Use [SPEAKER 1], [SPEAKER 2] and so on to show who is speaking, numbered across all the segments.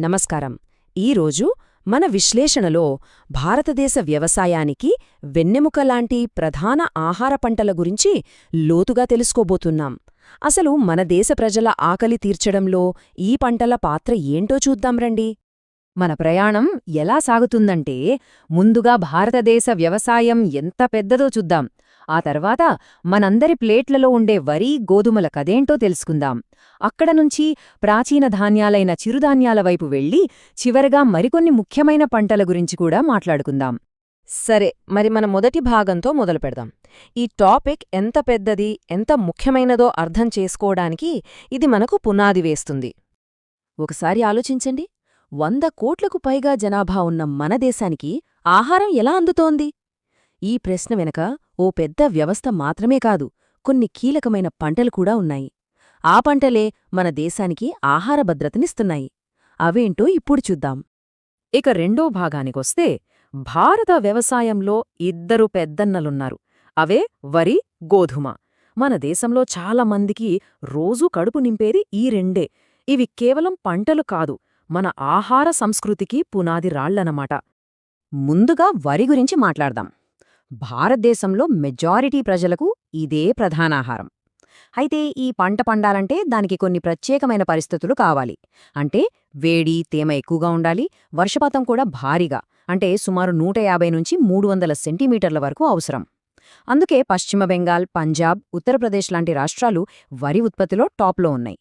[SPEAKER 1] నమస్కారం. ఈరోజు మన విశ్లేషణలో భారతదేశ వ్యవసాయానికి వెన్నెముకలాంటి ప్రధాన ఆహార పంటల గురించి లోతుగా తెలుసుకోబోతున్నాం. అసలు మన దేశ ప్రజల ఆకలి తీర్చడంలో ఈ పంటల పాత్ర ఏంటో చూద్దాం రండి.
[SPEAKER 2] మన ప్రయాణం ఎలా సాగుతుందంటే, ముందుగా భారతదేశ వ్యవసాయం ఎంత పెద్దదో చూద్దాం. ఆ తర్వాత మనందరి ప్లేట్లలో ఉండే వరి, గోధుమల కదేంటో తెలుసుకుందాం. అక్కడ నుంచి ప్రాచీన ధాన్యాలైన చిరుధాన్యాల వైపు వెళ్ళి చివరగా మరికొన్ని ముఖ్యమైన పంటల గురించి కూడా మాట్లాడుకుందాం.
[SPEAKER 1] సరే, మరి మన మొదటి భాగంతో మొదలుపెడదాం. ఈ టాపిక్ ఎంత పెద్దది, ఎంత ముఖ్యమైనదో అర్థం చేసుకోవడానికి ఇది మనకు పునాది వేస్తుంది. ఒకసారి ఆలోచించండి, 100 కోట్లకు పైగా జనాభా ఉన్న మన దేశానికి ఆహారం ఎలా అందుతోంది? ఈ ప్రశ్న వెనక ఓ పెద్ద వ్యవస్థ మాత్రమే కాదు, కొన్ని కీలకమైన పంటలు కూడా ఉన్నాయి. ఆ పంటలే మన దేశానికి ఆహార భద్రతనిస్తున్నాయి. అవేంటో ఇప్పుడు చూద్దాం.
[SPEAKER 2] ఇక రెండో భాగానికొస్తే, భారత వ్యవసాయంలో 2 పెద్దన్నలున్నారు. అవే వరి, గోధుమ. మన దేశంలో చాలా మందికి రోజూ కడుపు నింపేది ఈ రెండే. ఇవి కేవలం పంటలు కాదు, మన ఆహార సంస్కృతికి పునాది రాళ్లనమాట.
[SPEAKER 1] ముందుగా వరి గురించి మాట్లాడదాం. భారతదేశంలో మెజారిటీ ప్రజలకు ఇదే ప్రధానాహారం. అయితే ఈ పంట పండాలంటే దానికి కొన్ని ప్రత్యేకమైన పరిస్థితులు కావాలి. అంటే వేడి, తేమ ఎక్కువగా ఉండాలి, వర్షపాతం కూడా భారీగా, అంటే సుమారు 150 నుంచి 300 సెంటీమీటర్ల వరకు అవసరం. అందుకే పశ్చిమ బెంగాల్, పంజాబ్, ఉత్తరప్రదేశ్ లాంటి రాష్ట్రాలు వరి ఉత్పత్తిలో టాప్లో ఉన్నాయి.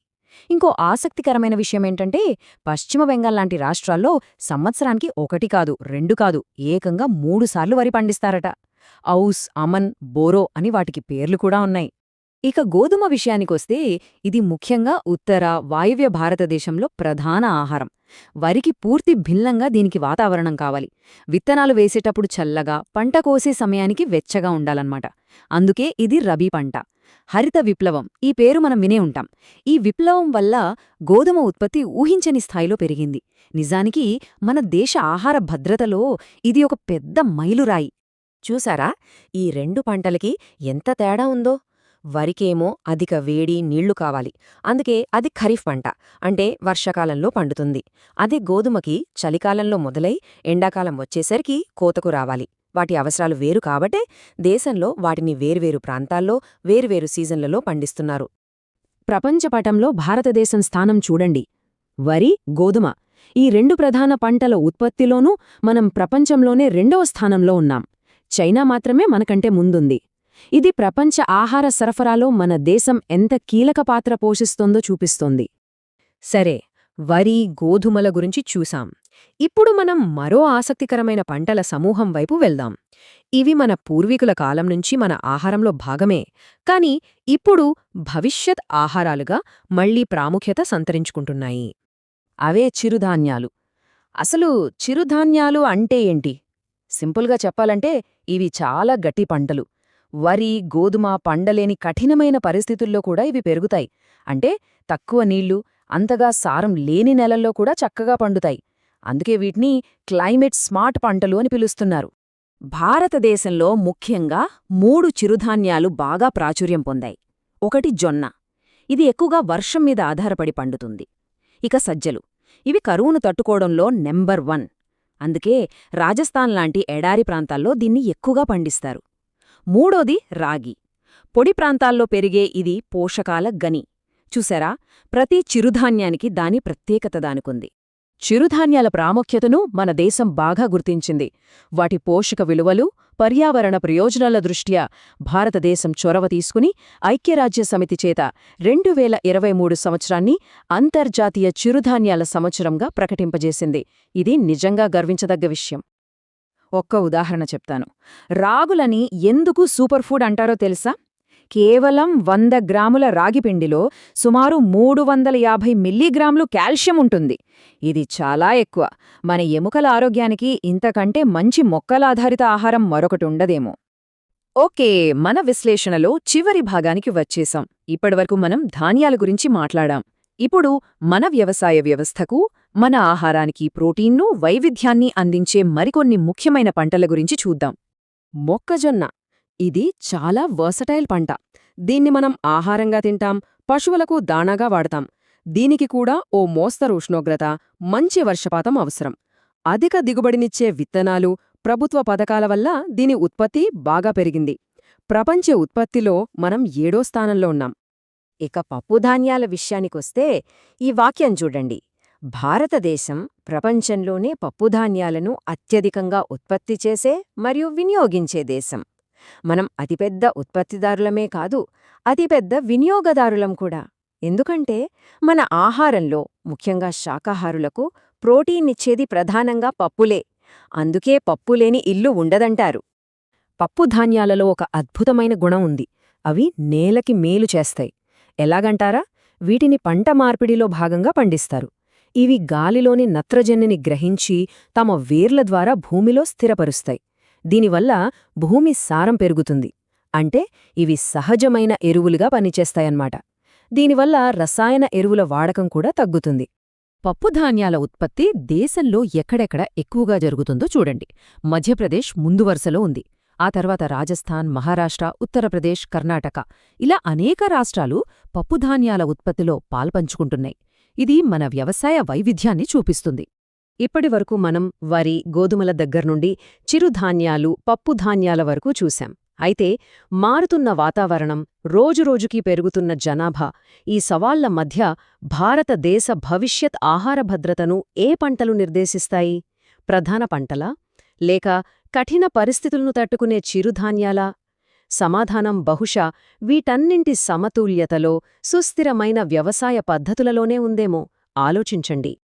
[SPEAKER 1] ఇంకో ఆసక్తికరమైన విషయమేంటంటే, పశ్చిమ బెంగాల్ లాంటి రాష్ట్రాల్లో సంవత్సరానికి 1 కాదు, 2 కాదు, ఏకంగా 3 సార్లు వరి పండిస్తారట. ఔస్, అమన్, బోరో అని వాటికి పేర్లు కూడా ఉన్నాయి. ఇక గోధుమ విషయానికొస్తే, ఇది ముఖ్యంగా ఉత్తర, వాయువ్య భారతదేశంలో ప్రధాన ఆహారం. వరికి పూర్తి భిన్నంగా దీనికి వాతావరణం కావాలి. విత్తనాలు వేసేటప్పుడు చల్లగా, పంట కోసే సమయానికి వెచ్చగా ఉండాలన్నమాట. అందుకే ఇది రబీ పంట. హరిత విప్లవం, ఈ పేరు మనం వినే ఉంటాం. ఈ విప్లవం వల్ల గోధుమ ఉత్పత్తి ఊహించని స్థాయిలో పెరిగింది. నిజానికి మన దేశ ఆహార భద్రతలో ఇది ఒక పెద్ద మైలురాయి. చూసారా, ఈ 2 పంటలకి ఎంత తేడా ఉందో? వరికేమో అధిక వేడి, నీళ్లు కావాలి. అందుకే అది ఖరీఫ్ పంట, అంటే వర్షాకాలంలో పండుతుంది. అదే గోధుమకి చలికాలంలో మొదలై ఎండాకాలం వచ్చేసరికి కోతకు రావాలి. వాటి అవసరాలు వేరు కాబట్టే దేశంలో వాటిని వేర్వేరు ప్రాంతాల్లో వేర్వేరు సీజన్లలో పండిస్తున్నారు. ప్రపంచపటంలో భారతదేశం స్థానం చూడండి. వరి, గోధుమ, ఈ 2 ప్రధాన పంటల ఉత్పత్తిలోనూ మనం ప్రపంచంలోనే 2వ స్థానంలో ఉన్నాం. చైనా మాత్రమే మనకంటే ముందుంది. ఇది ప్రపంచ ఆహార సరఫరాలో మన దేశం ఎంత కీలక పాత్ర పోషిస్తోందో చూపిస్తోంది. సరే, వరి, గోధుమల గురించి చూసాం. ఇప్పుడు మనం మరో ఆసక్తికరమైన పంటల సమూహం వైపు వెళ్దాం. ఇవి మన పూర్వీకుల కాలం నుంచి మన ఆహారంలో భాగమే, కాని ఇప్పుడు భవిష్యత్ ఆహారాలుగా మళ్లీ ప్రాముఖ్యత సంతరించుకుంటున్నాయి. అవే చిరుధాన్యాలు. అసలు చిరుధాన్యాలు అంటే ఏంటి? సింపుల్గా చెప్పాలంటే ఇవి చాలా గట్టి పంటలు. వరి, గోధుమ పండలేని కఠినమైన పరిస్థితుల్లో కూడా ఇవి పెరుగుతాయి. అంటే తక్కువ నీళ్లు, అంతగా సారం లేని నెలల్లో కూడా చక్కగా పండుతాయి. అందుకే వీటిని క్లైమేట్ స్మార్ట్ పంటలు అని పిలుస్తున్నారు. భారతదేశంలో ముఖ్యంగా 3 చిరుధాన్యాలు బాగా ప్రాచుర్యం పొందాయి. ఒకటి జొన్న, ఇది ఎక్కువగా వర్షం మీద ఆధారపడి పండుతుంది. ఇక సజ్జలు, ఇవి కరువును తట్టుకోవడంలో నెంబర్ 1. అందుకే రాజస్థాన్ లాంటి ఎడారి ప్రాంతాల్లో దీన్ని ఎక్కువగా పండిస్తారు. మూడోది రాగి, పొడి ప్రాంతాల్లో పెరిగే ఇది పోషకాల గని. చూసారా, ప్రతి చిరుధాన్యానికి దాని ప్రత్యేకత దానికుంది. చిరుధాన్యాల ప్రాముఖ్యతను మన దేశం బాగా గుర్తించింది. వాటి పోషక విలువలు, పర్యావరణ ప్రయోజనాల దృష్ట్యా భారతదేశం చొరవ తీసుకుని ఐక్యరాజ్యసమితి చేత 2023 సంవత్సరాన్ని అంతర్జాతీయ చిరుధాన్యాల సంవత్సరంగా ప్రకటింపజేసింది. ఇది నిజంగా గర్వించదగ్గ విషయం. ఒక్క ఉదాహరణ చెప్తాను. రాగులని ఎందుకు సూపర్ ఫుడ్ అంటారో తెలుసా? కేవలం 100 గ్రాముల రాగిపిండిలో సుమారు 350 మిల్లీగ్రాములు కాల్షియం ఉంటుంది. ఇది చాలా ఎక్కువ. మన ఎముకల ఆరోగ్యానికి ఇంతకంటే మంచి మొక్కలాధారిత ఆహారం మరొకటుండదేమో. ఓకే, మన విశ్లేషణలో చివరి భాగానికి వచ్చేశాం. ఇప్పటివరకు మనం ధాన్యాల గురించి మాట్లాడాం. ఇప్పుడు మన వ్యవసాయ వ్యవస్థకు, మన ఆహారానికి ప్రోటీన్ను, వైవిధ్యాన్ని అందించే మరికొన్ని ముఖ్యమైన పంటల గురించి చూద్దాం. మొక్కజొన్న, ఇది చాలా వర్సటైల్ పంట. దీన్ని మనం ఆహారంగా తింటాం, పశువులకు దాణాగా వాడతాం.
[SPEAKER 3] దీనికి కూడా ఓ మోస్తరు ఉష్ణోగ్రత, మంచి వర్షపాతం అవసరం. అధిక దిగుబడినిచ్చే విత్తనాలు, ప్రభుత్వ పథకాల వల్ల దీని ఉత్పత్తి బాగా పెరిగింది. ప్రపంచ ఉత్పత్తిలో మనం 7వ స్థానంలో ఉన్నాం.
[SPEAKER 1] ఇక పప్పుధాన్యాల విషయానికొస్తే ఈ వాక్యం చూడండి. భారతదేశం ప్రపంచంలోనే పప్పుధాన్యాలను అత్యధికంగా ఉత్పత్తి చేసే మరియు వినియోగించే దేశం. మనం అతిపెద్ద ఉత్పత్తిదారులమే కాదు, అతిపెద్ద వినియోగదారులం కూడా. ఎందుకంటే మన ఆహారంలో, ముఖ్యంగా శాకాహారులకు, ప్రోటీన్నిచ్చేది ప్రధానంగా పప్పులే. అందుకే పప్పులేని ఇల్లు ఉండదంటారు.
[SPEAKER 2] పప్పుధాన్యాలలో ఒక అద్భుతమైన గుణం ఉంది. అవి నేలకి మేలు చేస్తాయి. ఎలాగంటారా? వీటిని పంట మార్పిడిలో భాగంగా పండిస్తారు. ఇవి గాలిలోని నత్రజనిని గ్రహించి తమ వేర్ల ద్వారా భూమిలో స్థిరపరుస్తాయి. దీనివల్ల భూమి సారం పెరుగుతుంది. అంటే ఇవి సహజమైన ఎరువులుగా పనిచేస్తాయన్నమాట. దీనివల్ల రసాయన ఎరువుల వాడకం కూడా తగ్గుతుంది. పప్పుధాన్యాల ఉత్పత్తి దేశంలో ఎక్కడెక్కడ ఎక్కువగా జరుగుతుందో చూడండి. మధ్యప్రదేశ్ ముందు వరుసలో ఉంది. ఆ తర్వాత రాజస్థాన్, మహారాష్ట్ర, ఉత్తరప్రదేశ్, కర్ణాటక ఇలా అనేక రాష్ట్రాలు పప్పుధాన్యాల ఉత్పత్తిలో పాల్పంచుకుంటున్నాయి. ఇది మన వ్యవసాయ వైవిధ్యాన్ని చూపిస్తుంది.
[SPEAKER 1] ఇప్పటివరకు మనం వరి, గోధుమల దగ్గర్నుండి చిరుధాన్యాలు, పప్పుధాన్యాల వరకు చూశాం. అయితే మారుతున్న వాతావరణం, రోజురోజుకీ పెరుగుతున్న జనాభా, ఈ సవాళ్ల మధ్య భారతదేశ భవిష్యత్ ఆహార భద్రతను ఏ పంటలు నిర్దేశిస్తాయి? ప్రధాన పంటలా? లేక కఠిన పరిస్థితులను తట్టుకునే చిరుధాన్యాలా? సమాధానం బహుశా వీటన్నింటి సమతుల్యతలో, సుస్థిరమైన వ్యవసాయ పద్ధతులలోనే ఉందేమో. ఆలోచించండి.